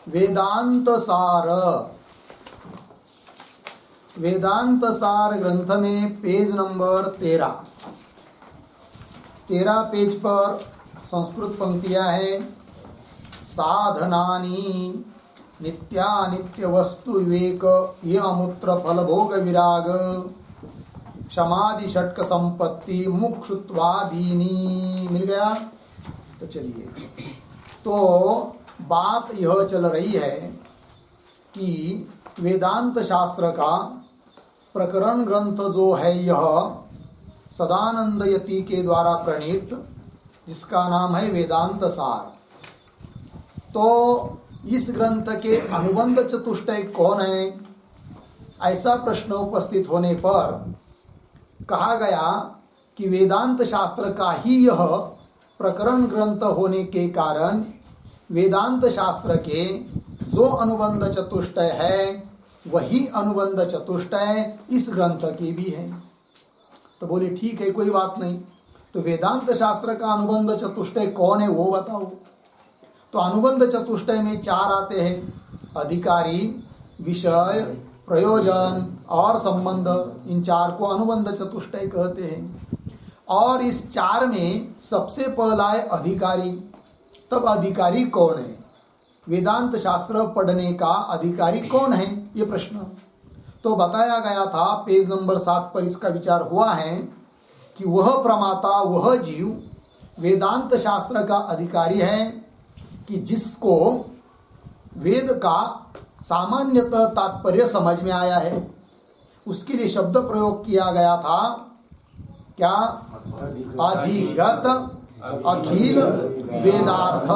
वेदांत सार। वेदांत सार ग्रंथ में पेज नंबर 13 पेज पर संस्कृत पंक्तियां हैं। साधनानि नित्यानित्य वस्तु विवेक ये अमूत्र फल भोग विराग समाधि षटक संपत्ति मुक्षुत्वादीनी। मिल गया? तो चलिए, तो बात यह चल रही है कि वेदांत शास्त्र का प्रकरण ग्रंथ जो है यह सदानंद यति के द्वारा प्रणीत, जिसका नाम है वेदांत सार। तो इस ग्रंथ के अनुबंध चतुष्टय कौन है, ऐसा प्रश्न उपस्थित होने पर कहा गया कि वेदांत शास्त्र का ही यह प्रकरण ग्रंथ होने के कारण वेदांत शास्त्र के जो अनुबंध चतुष्टय है वही अनुबंध चतुष्टय इस ग्रंथ की भी है। तो बोले ठीक है, कोई बात नहीं। तो वेदांत शास्त्र का अनुबंध चतुष्टय कौन है वो बताओ। तो अनुबंध चतुष्टय में 4 आते हैं: अधिकारी, विषय, प्रयोजन और संबंध। इन 4 को अनुबंध चतुष्टय कहते हैं। और इस 4 में सबसे पहला है अधिकारी। तब अधिकारी कौन है, वेदांत शास्त्र पढ़ने का अधिकारी कौन है, ये प्रश्न। तो बताया गया था पेज नंबर 7 पर इसका विचार हुआ है कि वह प्रमाता, वह जीव वेदांत शास्त्र का अधिकारी है कि जिसको वेद का सामान्यतः तात्पर्य समझ में आया है। उसके लिए शब्द प्रयोग किया गया था क्या? अधिगत अखिल वेदार्थ।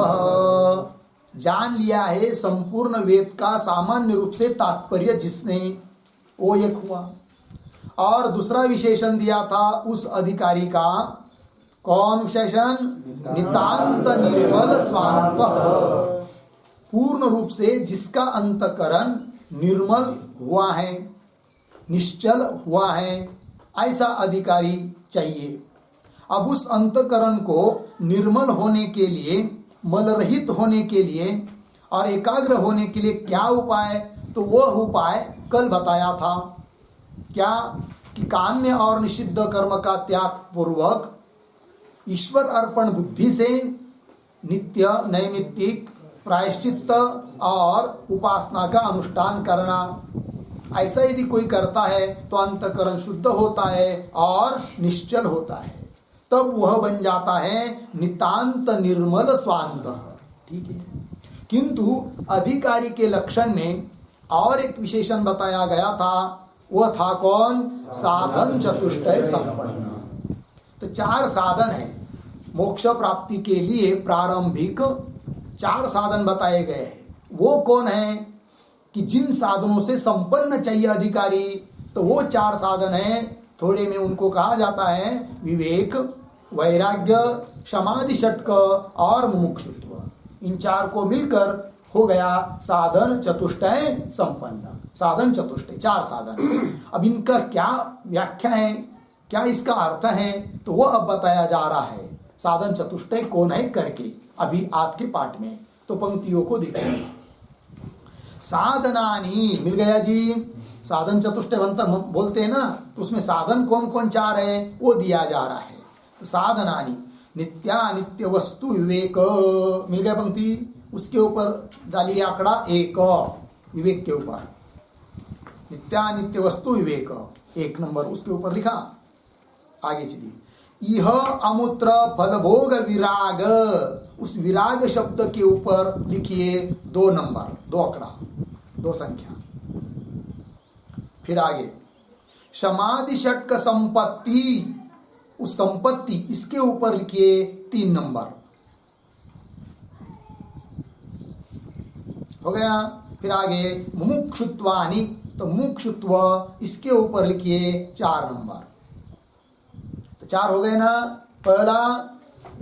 जान लिया है संपूर्ण वेद का सामान्य रूप से तात्पर्य जिसने, वो एक हुआ। और दूसरा विशेषण दिया था उस अधिकारी का, कौन विशेषण? नितांत निर्मल स्वांत, पूर्ण रूप से जिसका अंतकरण निर्मल हुआ है, निश्चल हुआ है, ऐसा अधिकारी चाहिए। अब उस अंतकरण को निर्मल होने के लिए, मलरहित होने के लिए और एकाग्र होने के लिए क्या उपाय? तो वह उपाय कल बताया था क्या? कि काम्य और निषिद्ध कर्म का त्याग पूर्वक ईश्वर अर्पण बुद्धि से नित्य नैमित्तिक प्रायश्चित्त और उपासना का अनुष्ठान करना। ऐसा यदि कोई करता है तो अंतकरण शुद्ध होता है और निश्चल होता है, तब वह बन जाता है नितांत निर्मल स्वांत। ठीक है। किंतु अधिकारी के लक्षण में और एक विशेषण बताया गया था, वह था कौन? साधन चतुष्टय संपन्न। तो 4 साधन हैं मोक्ष प्राप्ति के लिए। प्रारंभिक 4 साधन बताए गए हैं। वो कौन है कि जिन साधनों से संपन्न चाहिए अधिकारी, तो वो 4 साधन हैं। थोड़े में उनको कहा जाता है विवेक, वैराग्य, समाधि षटक और मुमुक्षुत्व। इन 4 को मिलकर हो गया साधन चतुष्टय संपन्न। साधन चतुष्टय 4 साधन। अब इनका क्या व्याख्या है, क्या इसका अर्थ है, तो वो अब बताया जा रहा है। साधन चतुष्टय कौन है करके अभी आज के पाठ में। तो पंक्तियों को देखिए। साधनानी मिल गया जी। साधन चतुष्टय बोलते हैं ना, तो उसमें साधन कौन कौन 4 है वो दिया जा रहा है। तो साधनानी नित्यानित्य वस्तु विवेक, मिल गया पंक्ति। उसके ऊपर डालिए आंकड़ा 1 विवेक के ऊपर। नित्यानित्य वस्तु विवेक 1 नंबर उसके ऊपर लिखा। आगे चलिए। यह अमूत्र फलभोग विराग, उस विराग शब्द के ऊपर लिखिए 2 नंबर, 2 आंकड़ा, 2 संख्या। फिर आगे समाधि षटक संपत्ति, उस संपत्ति इसके ऊपर लिखिए 3 नंबर। हो गया। फिर आगे मुमुक्षुत्वानि, तो मुमुक्षुत्व इसके ऊपर लिखिए 4 नंबर। तो 4 हो गए ना। पहला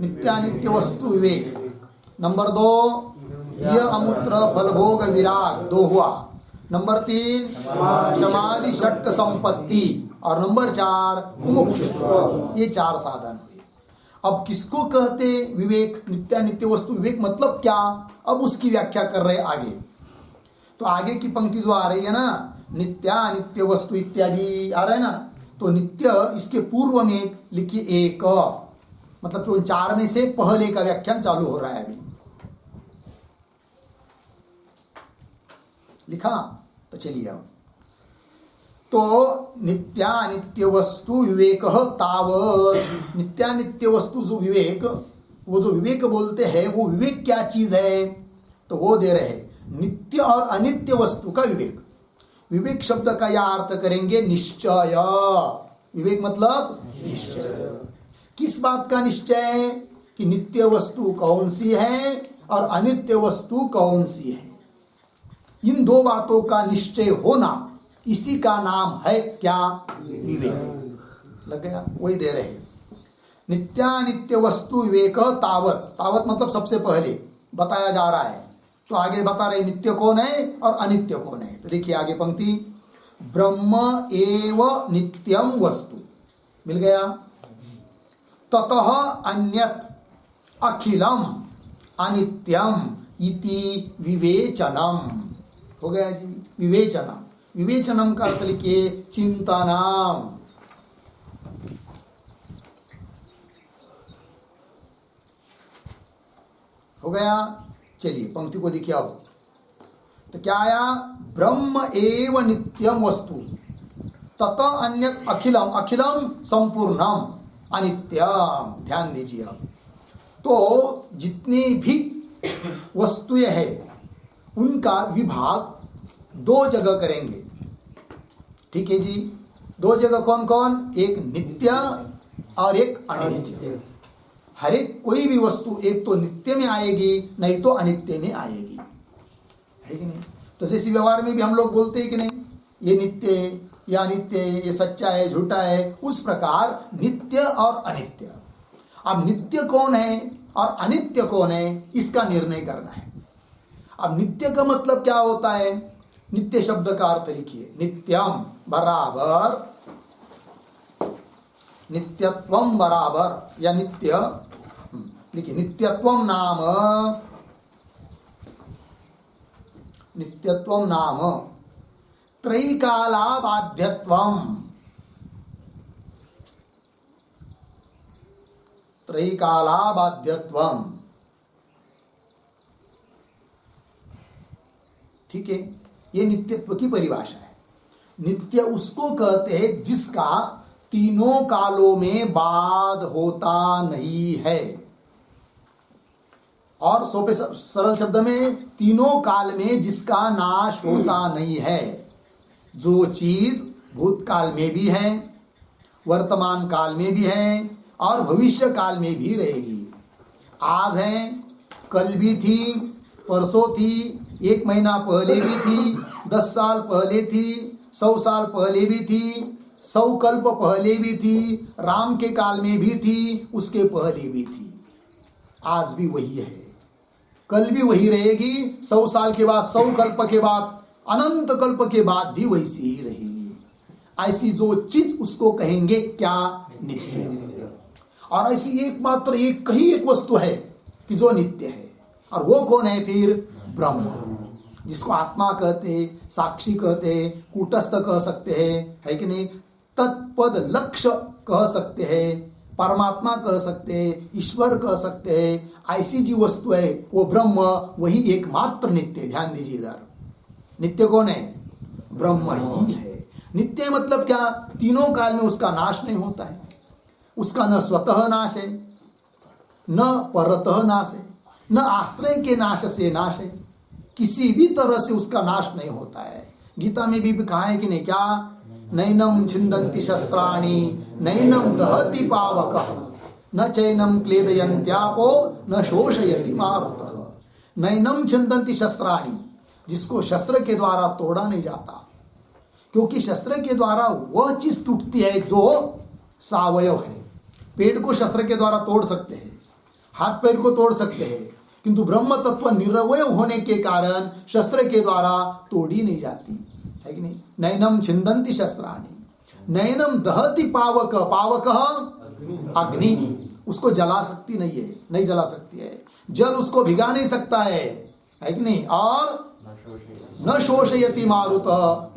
नित्यानित्य वस्तु विवेक, नंबर 2 यह अमूत्र फलभोग विराग 2 हुआ, नंबर 3 समाधि षटक संपत्ति और नंबर 4 मुमुक्षुत्व। ये 4 साधन हुए। अब किसको कहते विवेक? नित्यानित्य वस्तु विवेक मतलब क्या? अब उसकी व्याख्या कर रहे आगे। तो आगे की पंक्ति जो आ रही है ना, नित्यानित्य वस्तु इत्यादि आ रहा है ना, तो नित्य इसके पूर्व में लिखिए एक, मतलब तो 4 में से पहले का व्याख्यान चालू हो रहा है अभी। लिखा? तो चलिए अब तो नित्यानित्य वस्तु विवेक तावत, नित्यानित्य वस्तु जो विवेक, वो जो विवेक बोलते हैं वो विवेक क्या चीज है, तो वो दे रहे हैं नित्य और अनित्य वस्तु का विवेक। विवेक शब्द का यह अर्थ करेंगे निश्चय। विवेक मतलब निश्चय। किस बात का निश्चय? कि नित्य वस्तु कौन सी है और अनित्य वस्तु कौन सी है, इन 2 बातों का निश्चय होना, इसी का नाम है क्या? विवेक। लग गया? वही दे रहे हैं नित्यानित्य वस्तु विवेक तावत। तावत मतलब सबसे पहले बताया जा रहा है, तो आगे बता रहे नित्य कौन है और अनित्य कौन है। तो देखिए आगे पंक्ति, ब्रह्म एव नित्यम वस्तु, मिल गया। ततः अन्यत् अखिलम अनित्यम इति विवेचनम, हो गया जी। विवेचनम, विवेचनम का अर्थ लिखिए चिंतनम। हो गया? चलिए पंक्ति को देखिए अब, तो क्या आया? ब्रह्म एव नित्यम वस्तु तत अन्यत् अखिलम, अखिलम संपूर्णम, अनित्यम। ध्यान दीजिए अब, तो जितनी भी वस्तुएं हैं उनका विभाग 2 जगह करेंगे। ठीक है जी? 2 जगह कौन कौन? एक नित्य और एक अनित्य। हर एक कोई भी वस्तु एक तो नित्य में आएगी, नहीं तो अनित्य में आएगी, है कि नहीं? तो जैसे व्यवहार में भी हम लोग बोलते हैं कि नहीं, ये नित्य है, या अनित्य है, ये सच्चा है, झूठा है, उस प्रकार नित्य और अनित्य। अब नित्य कौन है और अनित्य कौन है, इसका निर्णय करना है। अब नित्य का मतलब क्या होता है? नित्य शब्द का अर्थ लिखिए नित्यम बराबर, नित्यत्वम बराबर, या नित्य लिखिए नित्यत्वम नाम, नित्यत्वम नाम त्रैकालाबाध्यत्वम, त्रैकालाबाध्यत्वम। ठीक है? ये नित्यत्व की परिभाषा है। नित्य उसको कहते हैं जिसका तीनों कालों में बाध होता नहीं है, और सोपे सरल शब्द में तीनों काल में जिसका नाश होता नहीं है। जो चीज भूतकाल में भी है, वर्तमान काल में भी है और भविष्य काल में भी रहेगी। आज है, कल भी थी, परसों थी, 1 महीना पहले भी थी, 10 साल पहले थी, 100 साल पहले भी थी, 100 कल्प पहले भी थी, राम के काल में भी थी, उसके पहले भी थी। आज भी वही है, कल भी वही रहेगी, 100 साल के बाद, 100 कल्प के बाद, अनंत कल्प के बाद भी वैसी ही रहेगी। ऐसी जो चीज उसको कहेंगे क्या? नित्य। और ऐसी एकमात्र एक ही एक वस्तु है कि जो नित्य है, और वो कौन है फिर? ब्रह्म, जिसको आत्मा कहते हैं, साक्षी कहते हैं, कूटस्थ कह सकते हैं, है कि नहीं? तत्पद लक्ष्य कह सकते हैं, परमात्मा कह सकते हैं, ईश्वर कह सकते हैं। ऐसी जी वस्तु है वो ब्रह्म, वही एकमात्र नित्य। ध्यान दीजिए इधर, नित्य कौन है? ब्रह्म ही है। नित्य मतलब क्या? तीनों काल में उसका नाश नहीं होता है, उसका न स्वतः नाश है, न परतः नाश है, न आश्रय के नाश से नाश है, किसी भी तरह से उसका नाश नहीं होता है। गीता में भी कहा है कि नहीं क्या? नैनम छिन्दन्ति शस्त्राणि नैनम दहति पावकः न चैनम क्लेदयन्त्यापो न शोषयति मारुतः। नैनम छिन्दन्ति शस्त्राणि, जिसको शस्त्र के द्वारा तोड़ा नहीं जाता, क्योंकि शस्त्र के द्वारा वह चीज टूटती है जो सावयव है। पेड़ को शस्त्र के द्वारा तोड़ सकते हैं, हाथ पैर को तोड़ सकते हैं, किंतु ब्रह्म तत्व निरवय होने के कारण शस्त्र के द्वारा तोड़ी नहीं जाती, है कि नहीं? नैनम छिन्दन्ति शस्त्राणि, नैनम दहति पावक, पावक अग्नि, उसको जला सकती नहीं है, नहीं जला सकती है। जल उसको भिगा नहीं सकता है कि नहीं? और न शोषयति मारुत,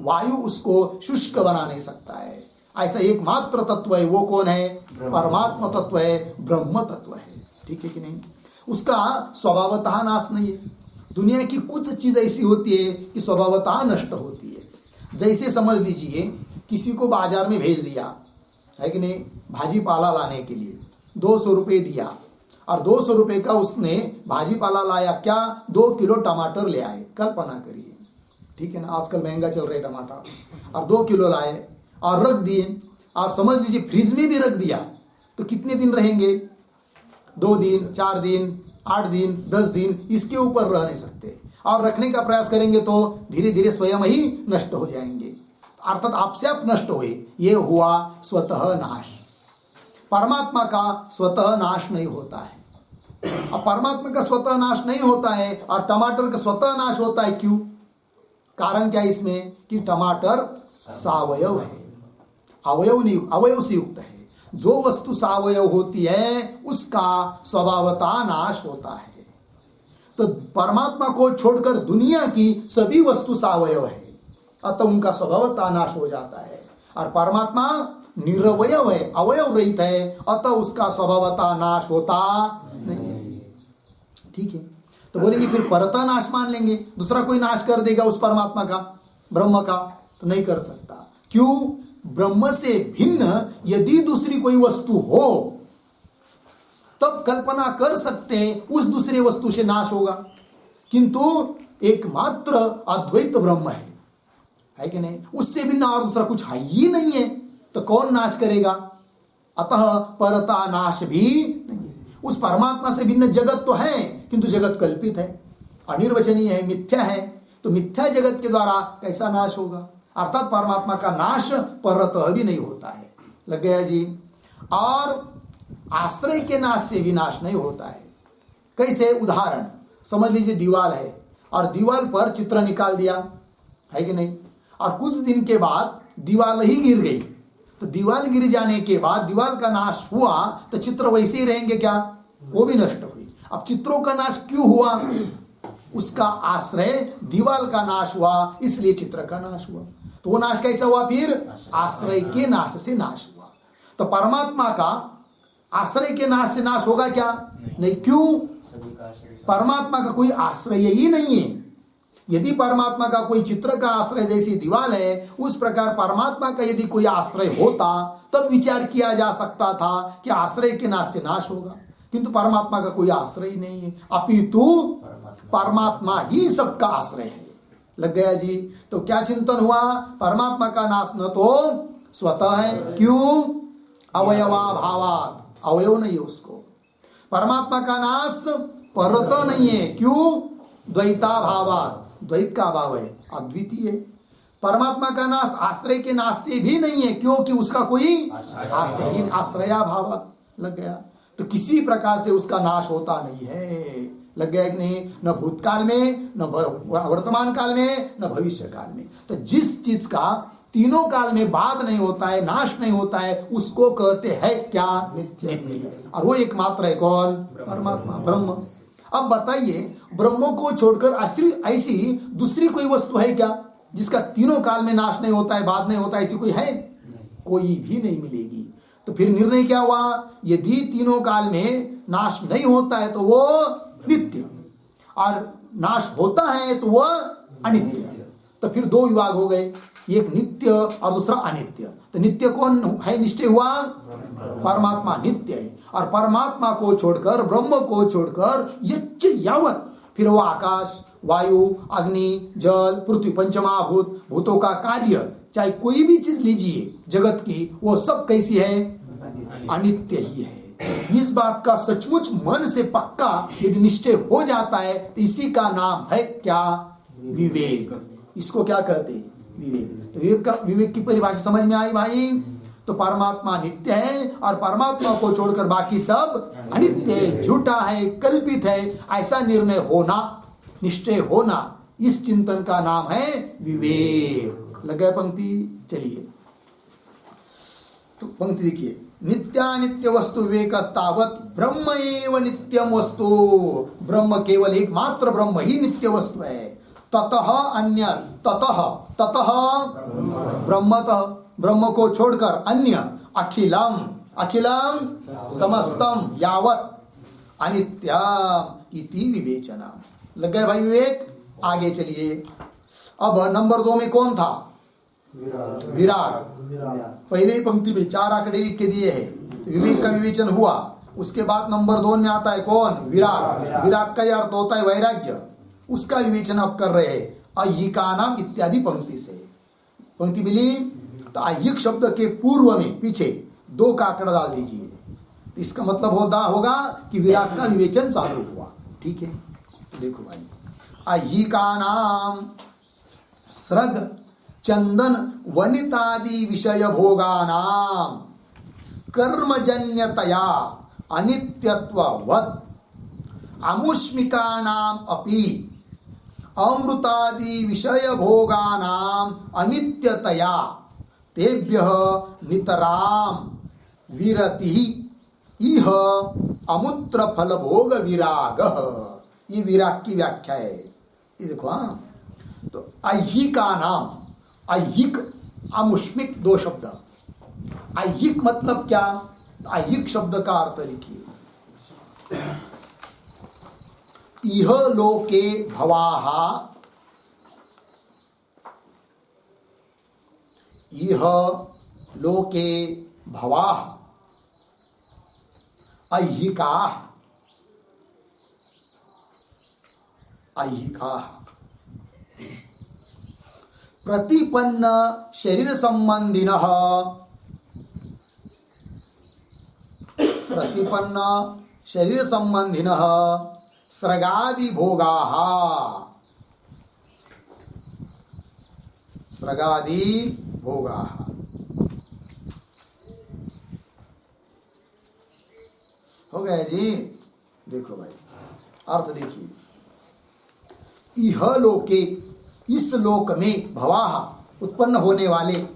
वायु उसको शुष्क बना नहीं सकता है। ऐसा एकमात्र तत्व है, वो कौन है? परमात्मा तत्व है, ब्रह्म तत्व है। ठीक है कि नहीं? उसका स्वभावतः नाश नहीं है। दुनिया की कुछ चीज ऐसी होती है कि स्वभावतः नष्ट होती है। जैसे समझ लीजिए किसी को बाजार में भेज दिया है कि नहीं, भाजी पाला लाने के लिए 200 रुपये दिया, और 200 रुपये का उसने भाजी पाला लाया क्या, 2 किलो टमाटर ले आए। कल्पना करिए, ठीक है ना, आजकल महंगा चल रहा है टमाटर, और 2 किलो लाए और रख दिए, और समझ लीजिए फ्रिज में भी रख दिया, तो कितने दिन रहेंगे? 2 दिन, 4 दिन, 8 दिन, 10 दिन, इसके ऊपर रह नहीं सकते। और रखने का प्रयास करेंगे तो धीरे धीरे स्वयं ही नष्ट हो जाएंगे, अर्थात आपसे आप नष्ट हुए। ये हुआ स्वतः नाश। परमात्मा का स्वतः नाश नहीं होता है। अब परमात्मा का स्वतः नाश नहीं होता है और टमाटर का स्वतः नाश होता है, क्यों? कारण क्या है इसमें कि टमाटर सावयव है, अवयव से युक्त है। जो वस्तु सावयव होती है उसका स्वभावतः नाश होता है। तो परमात्मा को छोड़कर दुनिया की सभी वस्तु सावयव है, अतः उनका स्वभावतः नाश हो जाता है। और परमात्मा निरवयव है, अवयव रहित है, अतः उसका स्वभावतः नाश होता नहीं। ठीक है, तो बोलेंगे फिर परतः नाश मान लेंगे, दूसरा कोई नाश कर देगा उस परमात्मा का, ब्रह्म का, तो नहीं कर सकता। क्यों? ब्रह्म से भिन्न यदि दूसरी कोई वस्तु हो तब कल्पना कर सकते हैं उस दूसरे वस्तु से नाश होगा, किंतु एकमात्र अद्वैत ब्रह्म है कि नहीं? उससे भिन्न और दूसरा कुछ है ही नहीं है, तो कौन नाश करेगा? अतः परता नाश भी नहीं। उस परमात्मा से भिन्न जगत तो है, किंतु जगत कल्पित है, अनिर्वचनीय है, मिथ्या है। तो मिथ्या जगत के द्वारा कैसा नाश होगा? अर्थात परमात्मा का नाश परतः भी नहीं होता है। लग गया जी? और आश्रय के नाश से भी नाश नहीं होता है। कैसे? उदाहरण समझ लीजिए, दीवार है और दीवार पर चित्र निकाल दिया है कि नहीं, और कुछ दिन के बाद दीवार ही गिर गई, तो दीवार गिर जाने के बाद दीवार का नाश हुआ तो चित्र वैसे ही रहेंगे क्या? वो भी नष्ट हुई। अब चित्रों का नाश क्यों हुआ? उसका आश्रय दीवार का नाश हुआ, इसलिए चित्र का नाश हुआ। तो वो नाश कैसा हुआ? फिर आश्रय के नाश से नाश हुआ। तो परमात्मा का आश्रय के नाश से नाश होगा क्या? नहीं। क्यों? परमात्मा का कोई आश्रय ही नहीं है। यदि परमात्मा का कोई चित्र का आश्रय जैसी दीवार है, उस प्रकार परमात्मा का यदि कोई आश्रय होता तब विचार किया जा सकता था कि आश्रय के नाश से नाश होगा, किंतु परमात्मा का कोई आश्रय नहीं है, अपितु परमात्मा ही सबका आश्रय है। लग गया जी? तो क्या चिंतन हुआ? परमात्मा का नाश न तो स्वतः है, क्यों? अवयवाभावात, अवयव नहीं है उसको। परमात्मा का नाश परतः नहीं है, क्यों? द्वैताभावात, द्वैत का अभाव है, अद्वितीय है। परमात्मा का नाश आश्रय के नाश से भी नहीं है, क्योंकि उसका कोई आश्रय, आश्रयाभावात। लग गया? तो किसी प्रकार से उसका नाश होता नहीं है। लग गया कि नहीं? न भूतकाल में, न वर्तमान काल में, न भविष्य काल में। तो जिस चीज का तीनों काल में बात नहीं होता है, नाश नहीं होता है, उसको कहते हैं क्या? नित्य। और वो एकमात्र है कौन? परमात्मा, ब्रह्म। अब बताइए, ब्रह्म को छोड़कर ऐसी दूसरी कोई वस्तु है क्या जिसका तीनों काल में नाश नहीं होता है, बात नहीं होता है? ऐसी कोई है? कोई भी नहीं मिलेगी। तो फिर निर्णय क्या हुआ? यदि तीनों काल में नाश नहीं होता है तो वो नित्य, और नाश होता है तो वह अनित्य। तो फिर 2 विभाग हो गए, एक नित्य और दूसरा अनित्य। तो नित्य कौन है? निश्चय हुआ परमात्मा नित्य है, और परमात्मा को छोड़कर, ब्रह्म को छोड़कर यच्च यावत, फिर वो आकाश, वायु, अग्नि, जल, पृथ्वी, पंचमहाभूत, भूतों का कार्य, चाहे कोई भी चीज लीजिए जगत की, वो सब कैसी है? अनित्य ही है। इस बात का सचमुच मन से पक्का यदि निश्चय हो जाता है तो इसी का नाम है क्या? विवेक। इसको क्या कहते हैं? विवेक। तो विवेक की परिभाषा समझ में आई भाई? तो परमात्मा नित्य है और परमात्मा को छोड़कर बाकी सब अनित्य है, झूठा है, कल्पित है, ऐसा निर्णय होना, निश्चय होना, इस चिंतन का नाम है विवेक। लगा पंक्ति? चलिए तो पंक्ति देखिए, नित्यानित्य वस्तु विवेकस्तावत ब्रह्म एव नित्यम वस्तु। ब्रह्म केवल एकमात्र ब्रह्म ही नित्य वस्तु है। ततः अन्य, ततः ततः ब्रह्मतः, ब्रह्म को छोड़कर अन्य अखिलम, अखिलम समस्तम यावत अनित्यम इति विवेचनम। लग गए भाई विवेक? आगे चलिए। अब नंबर 2 में कौन था? विराग। पहले ही पंक्ति में 4 आंकड़े लिख के दिए हैं, तो विवेक का विवेचन हुआ। उसके बाद नंबर 2 में आता है कौन? विराग। विराग का अर्थ होता है वैराग्य, उसका विवेचन आप कर रहे हैं अय्यिका नाम इत्यादि पंक्ति से। पंक्ति मिली तो अय्यिक शब्द के पूर्व में पीछे 2 का आंकड़ा डाल दीजिए, इसका मतलब होगा कि विराग का विवेचन चालू हुआ। ठीक है, तो देखो भाई, अय्यिका नाम सृग चंदन वनितादि विषय भोगानाम कर्मजन्यतया अनित्यत्ववत् अमुष्मिकानाम अपि अमृतादि विषय भोगानाम अनित्यतया तेभ्यः नितराम विरति इह अमुत्र फल भोग विराग। ये विराग की व्याख्या है। ये देखो, हाँ, तो अय्यिका नाम, अय्यिक अमुष्मिक 2 शब्द। अय्यिक मतलब क्या? अय्यिक शब्द का अर्थ लिखिए, इह लोके भवाः, इह लोके भवाः अय्यिकाः, अय्यिकाः प्रतिपन्न शरीर संबंधिनः, प्रतिपन्न शरीर संबंधिनः स्रगादि भोगाः, स्रगादि भोगाः। हो गया जी? देखो भाई, अर्थ देखिए, इह लोके, इस लोक में, भवाः उत्पन्न होने वाले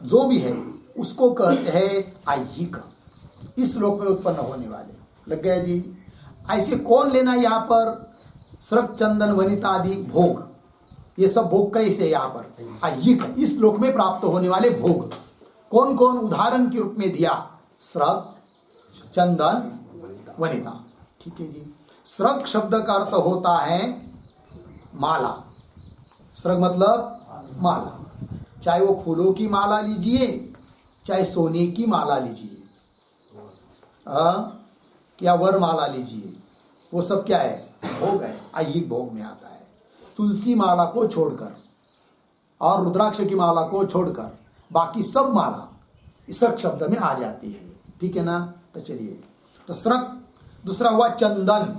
जो भी है उसको कहते हैं अय्यिक। इस लोक में उत्पन्न होने वाले, लग गया जी? ऐसे कौन लेना यहाँ पर? स्रग चंदन वनितादि भोग, ये सब भोग कैसे यहाँ पर? अय्यिक, इस लोक में प्राप्त होने वाले भोग। कौन कौन? उदाहरण के रूप में दिया, स्रग चंदन वनिता। ठीक है जी। स्रग शब्द का अर्थ होता है माला। स्रग मतलब माला, चाहे वो फूलों की माला लीजिए, चाहे सोने की माला लीजिए, या वरमाला लीजिए, वो सब क्या है? भोग है, अय्यिक भोग में आता है। तुलसी माला को छोड़कर और रुद्राक्ष की माला को छोड़कर बाकी सब माला स्रग शब्द में आ जाती है। ठीक है ना? तो चलिए, तो स्रग। दूसरा हुआ चंदन,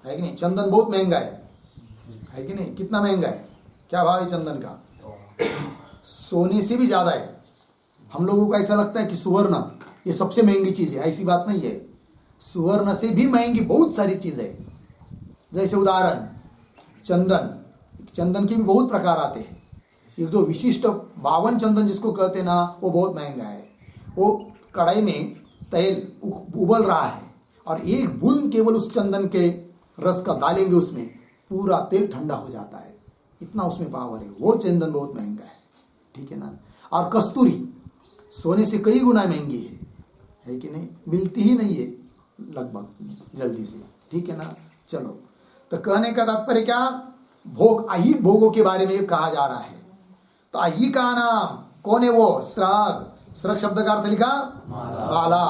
है कि नहीं? चंदन बहुत महंगा है कि नहीं? कितना महंगा है? क्या भाव है चंदन का? सोने से भी ज्यादा है। हम लोगों को ऐसा लगता है कि सुवर्ण ये सबसे महंगी चीज है, ऐसी बात नहीं है। सुवर्ण से भी महंगी बहुत सारी चीज है। जैसे उदाहरण चंदन, चंदन के भी बहुत प्रकार आते हैं। ये जो विशिष्ट 52 चंदन जिसको कहते हैं ना, वो बहुत महंगा है। वो कढ़ाई में तेल उबल रहा है और एक बूंद केवल उस चंदन के रस का डालेंगे, उसमें पूरा तेल ठंडा हो जाता है, इतना उसमें पावर है। वो चंदन बहुत महंगा है। ठीक है ना? और कस्तूरी सोने से कई गुना महंगी है कि नहीं? मिलती ही नहीं है लगभग जल्दी से। ठीक है ना? चलो, तो कहने का तात्पर्य क्या? भोग, अय्यिक भोगों के बारे में कहा जा रहा है। तो अय्यिक का नाम कौन है? वो स्रग। स्रग शब्द का अर्थ लिखा माला,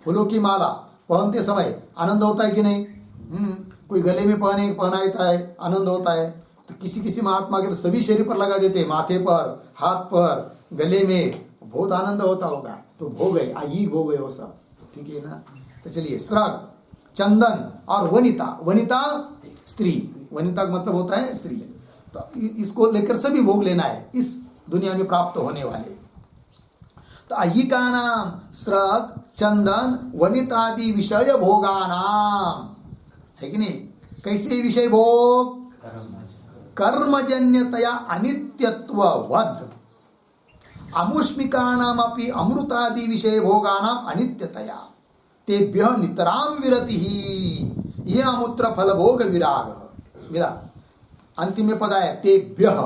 फूलों की माला। पहनते समय आनंद होता है कि नहीं? कोई गले में पहनाता है, आनंद होता है। तो किसी किसी महात्मा के तो सभी शरीर पर लगा देते हैं, माथे पर, हाथ पर, गले में, बहुत आनंद होता होगा। तो भोग है, अय्यिक भोग है वो सब। ठीक है ना? तो चलिए, स्रग, चंदन और वनिता। वनिता स्त्री, वनिता का मतलब होता है स्त्री। तो इसको लेकर सभी भोग लेना है इस दुनिया में प्राप्त होने वाले। तो अय्यिका नाम स्रग चंदन वनितादि विषय भोगानाम, है कि नहीं? कैसे विषय भोग? कर्मजन्यतया अनित्यत्ववद् अमुष्मिकानाम अपि अमृतादि विषय भोगानाम अनित्यतया तेभ्यः नितराम विरतिः ये अमुत्र फल भोग विराग। मिला? अंतिम में पद आया तेभ्यः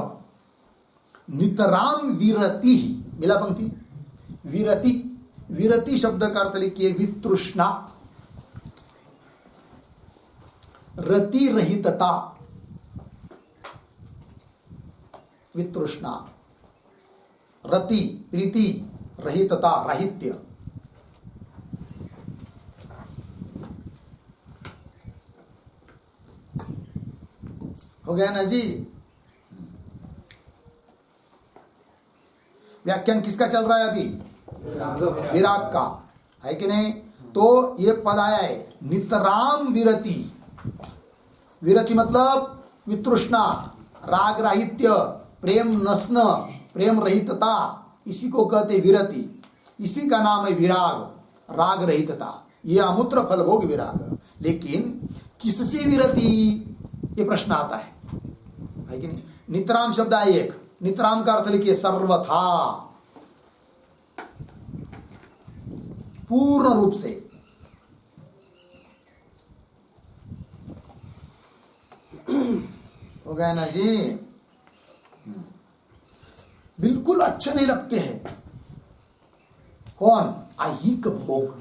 नितराम विरति, मिला पंक्ति, विरति, विरति शब्द का अर्थ लिखिए वितृष्णा, रति रहितता, वितृष्णा, रति प्रीति, रहितता राहित्य। हो गया ना जी। व्याख्यान किसका चल रहा है अभी? विराग का, है कि नहीं? तो ये पद आया है नितराम विरति, विरति मतलब वितृष्णा, राग राहित्य, प्रेम नसन, प्रेम रहितता, इसी को कहते विरति। इसी का नाम है विराग, राग रहितता। ये अमूत्र फल भोग विराग। लेकिन किससे विरति, ये प्रश्न आता है कि नहीं? नितराम शब्द आए एक, नितराम का अर्थ लिखिए सर्वथा, पूर्ण रूप से। हो गया ना जी। बिल्कुल अच्छे नहीं लगते हैं। कौन? ऐहिक भोग,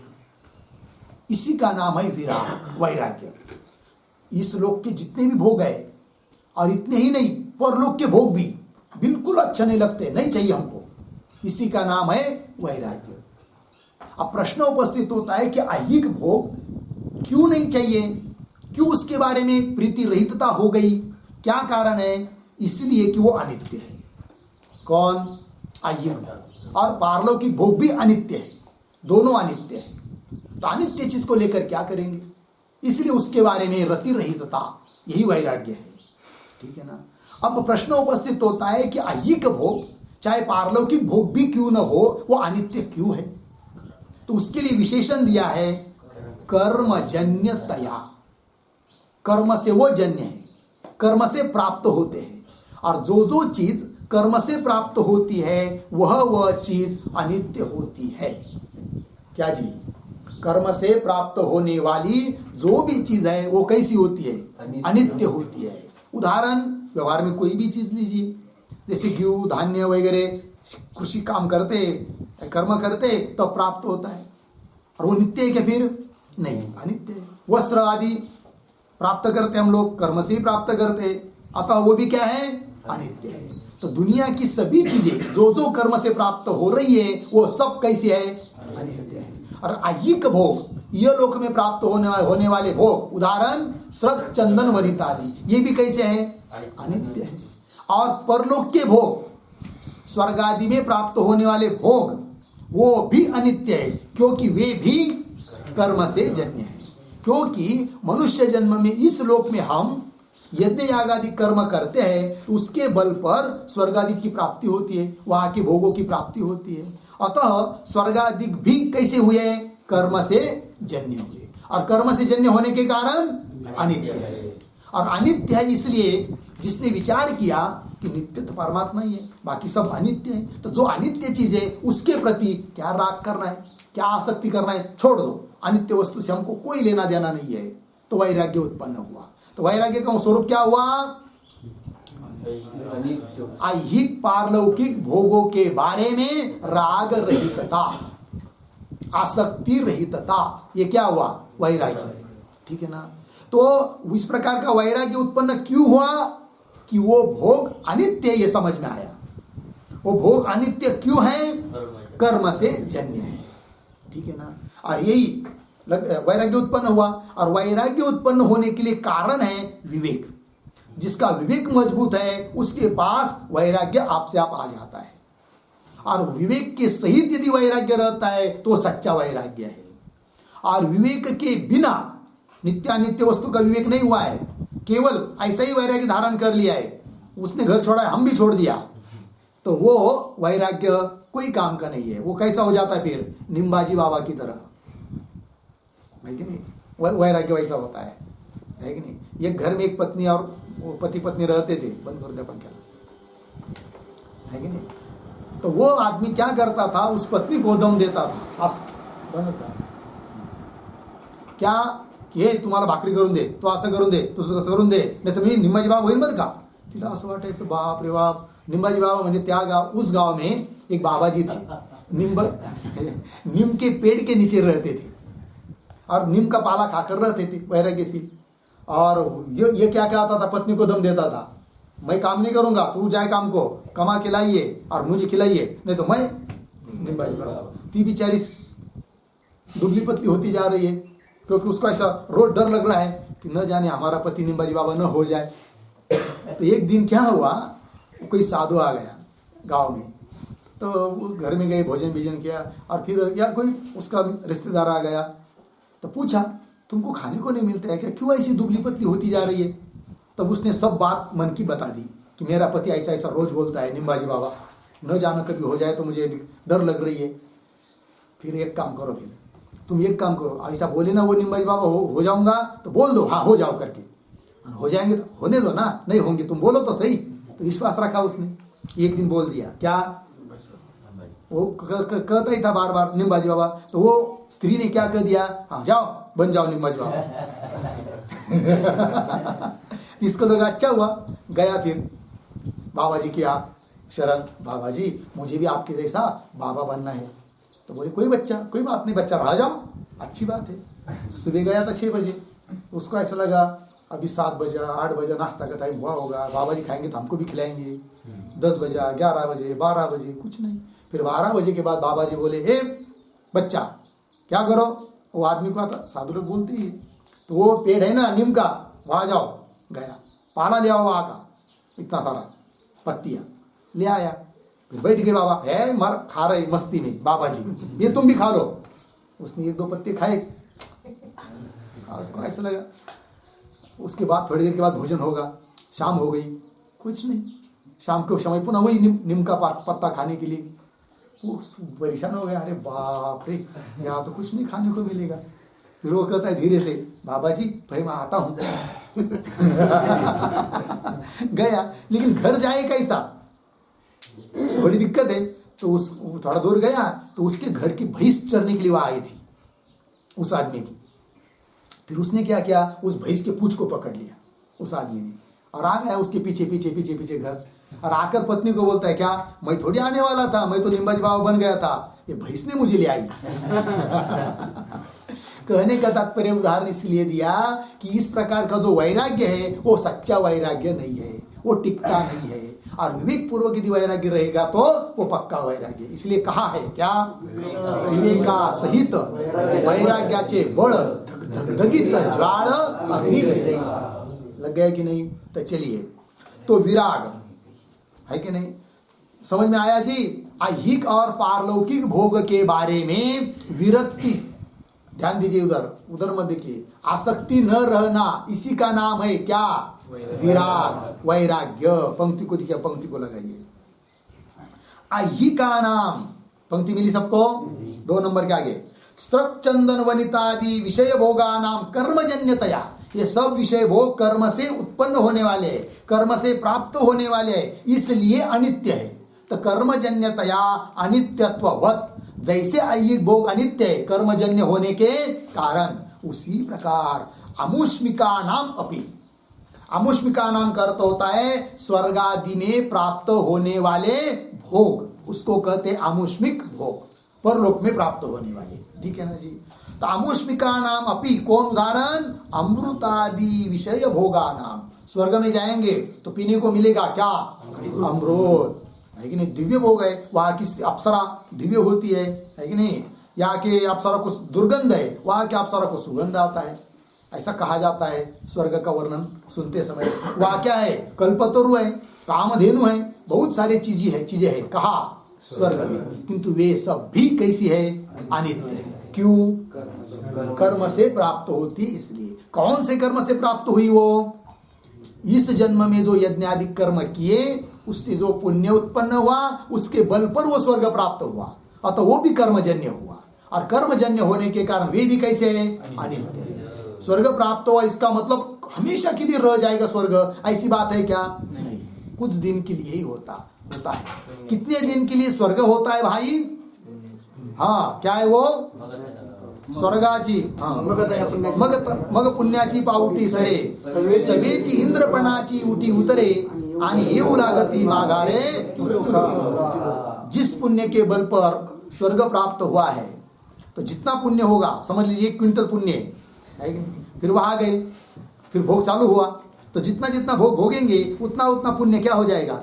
इसी का नाम है विराग, वैराग्य। इस लोक के जितने भी भोग है, और इतने ही नहीं परलोक के भोग भी बिल्कुल अच्छे नहीं लगते, नहीं चाहिए हमको, इसी का नाम है वैराग्य। अब प्रश्न उपस्थित होता है कि ऐहिक भोग क्यों नहीं चाहिए, क्यों उसके बारे में प्रीति रहितता हो गई, क्या कारण है? इसलिए कि वो अनित्य है। कौन? ऐहिक भोग। और पारलौकिक भोग भी अनित्य है, दोनों अनित्य है। तो अनित्य चीज को लेकर क्या करेंगे? इसलिए उसके बारे में रति रहितता, यही वैराग्य है। ठीक है ना। अब प्रश्न उपस्थित होता है कि ऐहिक भोग चाहे पारलौकिक भोग भी क्यों न हो, वो अनित्य क्यों है? तो उसके लिए विशेषण दिया है कर्मजन्यतया। कर्म से वो जन्य है, कर्म से प्राप्त होते हैं। और जो जो चीज कर्म से प्राप्त होती है वह चीज अनित्य होती है। क्या जी? कर्म से प्राप्त होने वाली जो भी चीज है वो कैसी होती है? अनित्य होती है। उदाहरण, व्यवहार में कोई भी चीज लीजिए, जैसे गेहूं धान्य वगैरह, कृषि काम करते, कर्म करते तो प्राप्त होता है, और वो नित्य है क्या? फिर नहीं, अनित्य है। वस्त्र आदि प्राप्त करते हम लोग, कर्म से ही प्राप्त करते, अतः वो भी क्या है? अनित्य है। तो दुनिया की सभी चीजें जो जो कर्म से प्राप्त हो रही है वो सब कैसे है? अनित्य है। और ऐहिक भोग, ये लोक में प्राप्त होने वाले भोग, उदाहरण स्रग चंदन वरित आदि, ये भी कैसे है? अनित्य है। और परलोक के भोग, स्वर्ग आदि में प्राप्त होने वाले भोग, वो भी अनित्य है, क्योंकि वे भी कर्म से जन्य है। क्योंकि मनुष्य जन्म में इस लोक में हम यज्ञ याग आदि कर्म करते हैं तो उसके बल पर स्वर्ग आदि की प्राप्ति होती है, वहां के भोगों की प्राप्ति होती है। अतः स्वर्ग आदि भी कैसे हुए? कर्म से जन्य हुए, और कर्म से जन्य होने के कारण अनित्य है। और अनित्य है इसलिए जिसने विचार किया कि नित्य तो परमात्मा ही है, बाकी सब अनित्य है, तो जो अनित्य चीज है उसके प्रति क्या राग करना है, क्या आसक्ति करना है? छोड़ दो, अनित्य वस्तु से हमको कोई लेना देना नहीं है। तो वैराग्य उत्पन्न हुआ। तो वैराग्य का स्वरूप क्या हुआ? ऐहिक पारलौकिक भोगों के बारे में राग रहितता, आसक्ति रहितता, ये क्या हुआ? वैराग्य। ठीक है ना। तो इस प्रकार का वैराग्य उत्पन्न क्यों हुआ? कि वो भोग अनित्य, ये समझ में आया। वो भोग अनित्य क्यों है? कर्म से जन्य है। ठीक है ना। और यही वैराग्य उत्पन्न हुआ। और वैराग्य उत्पन्न होने के लिए कारण है विवेक। जिसका विवेक मजबूत है उसके पास वैराग्य आपसे आप आ जाता है। और विवेक के सहित यदि वैराग्य रहता है तो सच्चा वैराग्य है। और विवेक के बिना नित्यानित्य वस्तु का विवेक नहीं हुआ है, केवल ऐसा ही वैराग्य धारण कर लिया है, उसने घर छोड़ा है, हम भी छोड़ दिया, तो वो वैराग्य कोई काम का नहीं है। वो कैसा हो जाता है फिर? निम्बाजी बाबा की तरह, है कि नहीं? वैराग्य वैसा होता है कि नहीं? एक घर में एक पत्नी और पति पत्नी रहते थे, बंद कर दे पंखा, है कि नहीं? तो वो आदमी क्या करता था? उस पत्नी को दम देता था, सास बंद कर, क्या कि हे तुम्हाला भाकरी करून दे, तो असं करून दे, तो तसं करून दे, नाही तर मी निम्माजी बाबा होईन बरं का, तिला असं वाटायचं बाप रे बाप, निंबाजी बाबा म्हणजे त्या गाव, उस गांव में एक बाबाजी थे, नीम के पेड़ के नीचे रहते थे और नीम का पाला खाकर रहते थे वैराग्य से। और ये क्या कहता था, पत्नी को दम देता था, मैं काम नहीं करूंगा, तू जाए काम को, कमा के लाइए और मुझे खिलाइए, नहीं तो मैं। निंबाजी बाबा ती बेचारी दुबली पतली होती जा रही है, क्योंकि उसको ऐसा रोज डर लग रहा है कि न जाने हमारा पति निंबाजी बाबा न हो जाए। तो एक दिन क्या हुआ, कोई साधु आ गया गांव में, तो वो घर में गए, भोजन भीजन किया, और फिर या कोई उसका रिश्तेदार आ गया तो पूछा, तुमको खाने को नहीं मिलता है क्या, क्यों ऐसी दुबली पतली होती जा रही है? तब उसने सब बात मन की बता दी कि मेरा पति ऐसा ऐसा रोज बोलता है, निंबाजी बाबा न जानो कभी हो जाए तो मुझे डर लग रही है। फिर एक काम करो, फिर तुम एक काम करो, ऐसा बोले ना वो निंबाजी बाबा हो जाऊंगा तो बोल दो हाँ हो जाओ करके, हो जाएंगे तो होने दो ना, नहीं होंगे तुम बोलो तो सही। तो विश्वास रखा उसने, एक दिन बोल दिया, क्या वो कहता ही था बार बार निंबाजी बाबा, तो वो स्त्री ने क्या कह दिया, हाँ जाओ बन जाओ निंबाजी बाबा। इसको लगा अच्छा हुआ, गया फिर बाबा जी की आप शरण, बाबा जी मुझे भी आपके जैसा बाबा बनना है। तो बोले कोई बात नहीं बच्चा, रह जाओ, अच्छी बात है। सुबह गया था 6 बजे, उसको ऐसा लगा अभी 7 बजा 8 बजे नाश्ता का टाइम हुआ होगा, बाबा जी खाएंगे तो हमको भी खिलाएंगे। 10 बजा 11 बजे 12 बजे कुछ नहीं। फिर 12 बजे के बाद बाबा जी बोले, हे बच्चा क्या करो, वो आदमी को आता, साधु लोग बोलते ही, तो वो पेड़ है ना नीम का, वहां जाओ। गया, पाला ले आओ वहां का, इतना सारा पत्तियां ले आया। फिर बैठ गए बाबा, है मर खा रहे मस्ती में बाबा जी, ये तुम भी खा लो। उसने 1-2 पत्ते खाए, उसको ऐसा लगा। उसके बाद थोड़ी देर के बाद भोजन होगा, शाम हो गई, कुछ नहीं। शाम के समय पुनः वही नीम का पत्ता खाने के लिए वो परेशान हो गया, अरे बाप रे यहाँ तो कुछ नहीं खाने को मिलेगा। फिर वो कहता है धीरे से, बाबा जी भाई मैं आता हूँ। गया, लेकिन घर जाए कैसा, बड़ी दिक्कत है। तो उस थोड़ा दूर गया तो उसके घर की भैंस चरने के लिए वो आई थी उस आदमी की। फिर उसने क्या किया, उस भैंस के पूंछ को पकड़ लिया उस आदमी ने, और आ गया उसके पीछे पीछे पीछे पीछे घर। और आकर पत्नी को बोलता है, क्या मैं थोड़ी आने वाला था, मैं तो निंबाजी बाबा बन गया था, ये भैंस ने मुझे ले आई। कहने का तात्पर्य उदाहरण इसलिए दिया कि इस प्रकार का जो वैराग्य है वो सच्चा वैराग्य नहीं है, वो टिकता नहीं है। और विवेक पूर्वक यदि वैराग्य रहेगा तो वो पक्का वैराग्य। इसलिए कहा है क्या, विवेका सहित वैराग्याचे बळ धगधगित ज्वाळ अग्नि जैसा। लग गया कि नहीं? तो चलिए, तो विराग है कि नहीं, समझ में आया जी। ऐहिक और पारलौकिक भोग के बारे में विरक्ति, ध्यान दीजिए, उधर मत देखिए, आसक्ति न रहना, इसी का नाम है क्या, विराग वैराग्य। पंक्ति को देखिए, पंक्ति को लगाइए, ऐहिका नाम, पंक्ति मिली सबको, 2 नंबर के आगे, स्रक चंदन वनितादि विषय भोगा नाम कर्मजन्यतया। ये सब विषय भोग कर्म से उत्पन्न होने वाले हैं, कर्म से प्राप्त होने वाले हैं, इसलिए अनित्य है। तो कर्मजन्यतया अनित्यत्ववत, जैसे ऐहिक भोग अनित्य है कर्मजन्य होने के कारण, उसी प्रकार अमुष्मिका नाम अपि, अमुष्मिका नाम का अर्थ होता है स्वर्ग आदि में प्राप्त होने वाले भोग, उसको कहते हैं अमुष्मिक भोग, परलोक में प्राप्त होने वाले। ठीक है ना जी। तो अमुष्मिका नाम अपि, कौन उदाहरण, अमृतादि विषय भोगा नाम। स्वर्ग में जाएंगे तो पीने को मिलेगा क्या, अमृत, है कि नहीं, दिव्य भोग है। वहां की अप्सरा दिव्य होती है कि नहीं, यहाँ के अप्सरा को दुर्गंध है, वहां के अप्सरा को सुगंध आता है, ऐसा कहा जाता है। स्वर्ग का वर्णन सुनते समय वहां क्या है, कल्पतरु है, कामधेनु है, बहुत सारी चीजें है कहा स्वर्ग में, किंतु वे सब भी कैसी है, अनित्य है। क्यों, कर्म से प्राप्त होती, इसलिए। कौन से कर्म से प्राप्त हुई वो, इस जन्म में जो यज्ञादि कर्म किए उससे जो पुण्य उत्पन्न हुआ, उसके बल पर वो स्वर्ग प्राप्त हुआ, अतः वो भी कर्मजन्य हुआ। और कर्मजन्य होने के कारण वे भी कैसे है, अनित्य है। स्वर्ग प्राप्त हुआ इसका मतलब हमेशा के लिए रह जाएगा स्वर्ग, ऐसी बात है क्या, नहीं, कुछ दिन के लिए ही होता है। कितने दिन के लिए स्वर्ग होता है भाई, हाँ क्या है वो, स्वर्गाची मग पुण्याची पावटी सरे, सवेची इंद्रपणाची उटी उतरे, आणि येऊ लागती माघारे जिस पुण्य के बल पर स्वर्ग प्राप्त हुआ है, तो जितना पुण्य होगा, समझ लीजिए 1 क्विंटल पुण्य है कि नहीं? फिर वहां गए, फिर भोग चालू हुआ, तो जितना जितना भोग भोगेंगे उतना उतना पुण्य क्या हो जाएगा,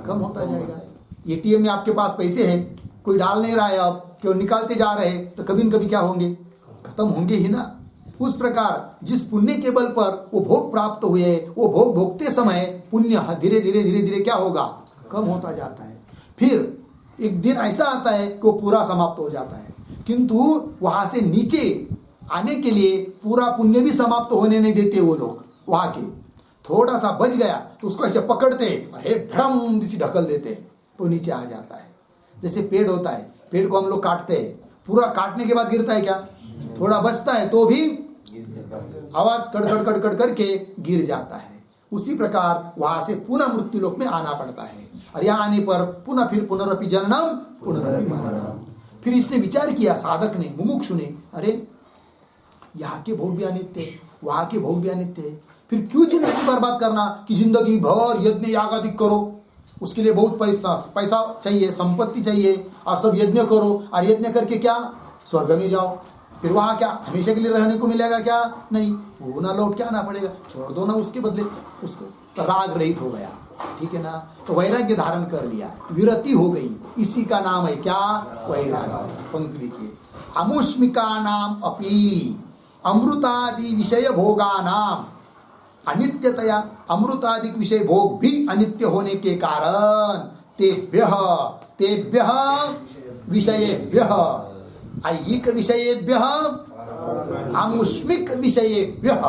कम होता जाएगा। एटीएम में आपके पास पैसे हैं, कोई डाल नहीं रहा है, आप क्यों निकालते जा रहे हैं, तो कभी न कभी क्या होंगे, खत्म होंगे ही ना। उस प्रकार जिस पुण्य के बल पर वो भोग प्राप्त हुए, वो भोग भोगते समय पुण्य धीरे धीरे धीरे धीरे क्या होगा, कम होता जाता है। फिर एक दिन ऐसा आता है कि वो पूरा समाप्त हो जाता है, किंतु वहां से नीचे आने के लिए पूरा पुण्य भी समाप्त होने नहीं देते वो लोग। वहां के थोड़ा सा बच गया तो उसको ऐसे पकड़ते और हे ढम से ढकल देते हैं, तो नीचे आ जाता है। जैसे पेड़ होता है, पेड़ को हम लोग काटते हैं, पूरा काटने के बाद गिरता है क्या, थोड़ा बचता है तो भी आवाज कड़कड़ कड़कड़ करके गिर जाता है। उसी प्रकार वहां से पुनः मृत्यु लोक में आना पड़ता है, और यहाँ आने पर पुनः फिर पुनरपि जननम पुनरपि मरणम। फिर इसने विचार किया, साधक ने, मुमुक्षु ने, अरे यहाँ के भोग भी अनित्य, वहां के भोग भी अनित्य, फिर क्यों जिंदगी बर्बाद करना कि जिंदगी भर यज्ञ यागादिक करो, उसके लिए बहुत पैसा चाहिए, संपत्ति चाहिए, और सब यज्ञ करो, और यज्ञ करके क्या स्वर्ग में जाओ, फिर वहां क्या हमेशा के लिए रहने को मिलेगा क्या, नहीं, वो ना लौट के आना पड़ेगा, छोड़ दो ना उसके बदले उसको। तो राग रहित हो गया, ठीक है ना, तो वैराग्य धारण कर लिया, विरति हो गई, इसी का नाम है क्या, वैराग्य। पंक्ति लिखिए, अमुष्मिका नाम अपि अमृतादि विषय भोगा नाम अनित्यतया, अमृतादि विषय भोग भी अनित्य होने के कारण तेभ्यः विषयेभ्यः ऐहिक विषयेभ्यः आमुष्मिक विषयेभ्यः,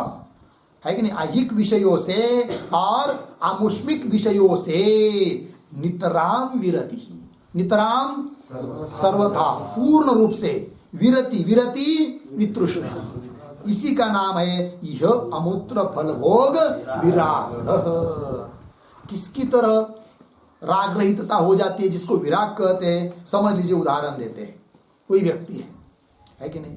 है कि नहीं, ऐहिक विषयों से और आमुष्मिक विषयों से नितराम विरति, नितराम सर्वथा पूर्ण रूप से विरति, विरति वितृष्णा, इसी का नाम है यह अमूत्र फल भोग विराग। किसकी तरह राग रहितता हो जाती है, जिसको विराग कहते हैं, समझ लीजिए, उदाहरण देते हैं। कोई व्यक्ति है कि नहीं,